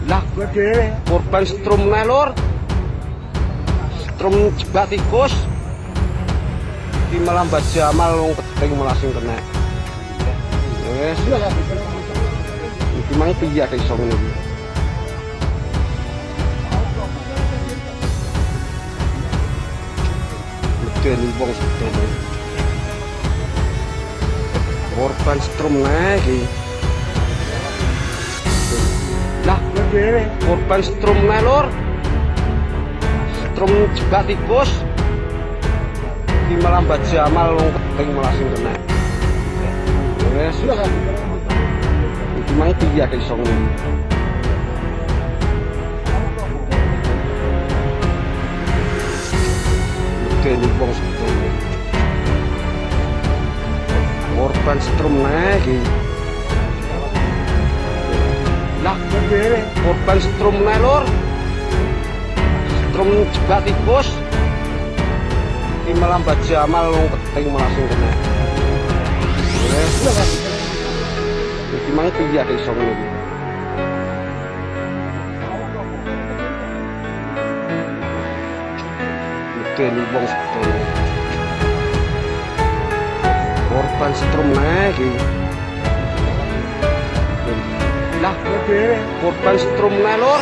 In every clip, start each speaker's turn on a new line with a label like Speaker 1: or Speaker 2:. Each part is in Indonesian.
Speaker 1: Lah korban strum lur. Strum jebak tikus. Iki melambat Jamal wong keting melasing kena. Wes. Iki mang piye ate iso ngene iki. Meten wong sedene. Korban strum iki. Lah korban strum lur. Strum jebak tikus. Iki melambat Jamal wong keting melasing kena. Wes. Iki mang piye ate iso ngene. Meten wong sedene. Korban strum iki. Lah korban strum lur. Strum jebak tikus. Iki melambat Jamal wong keting melasing kena. Wes. Iki mang piye ate iso ngene iki. Meten wong sedene. Korban strum iki. Lah korban strum lur.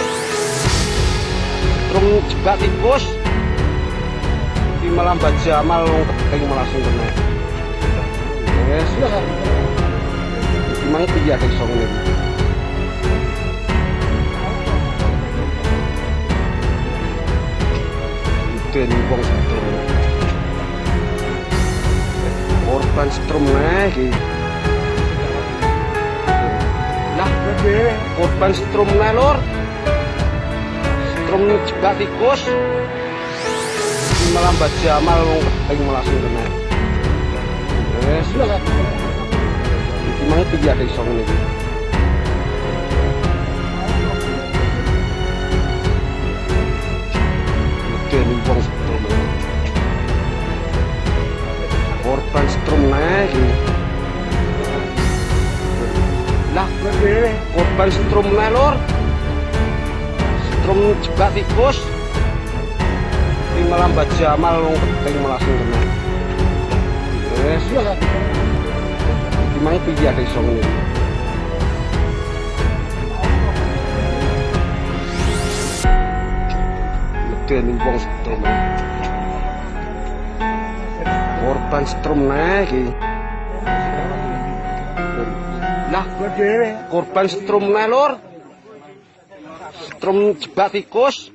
Speaker 1: Strum jebak tikus. Iki melambat Jamal wong keting melasing kena. Wes. Iki mang piye ate iso ngene iki. Meten wong sedene. Korban strum iki. Lah korban strum lur. Strum jebak tikus. Iki melambat Jamal wong keting melasing kena. Wes. Iki mang piye ate iso ngene iki. Meten wong sedene. Korban strum iki. Lah korban strum lur. Strum jebak tikus. Iki melambat Jamal wong keting melasing kena. Wes. Iki mang piye ate iso ngene iki. Meten wong sedene. Korban strum iki. Lah korban strum lur. Strum jebak tikus.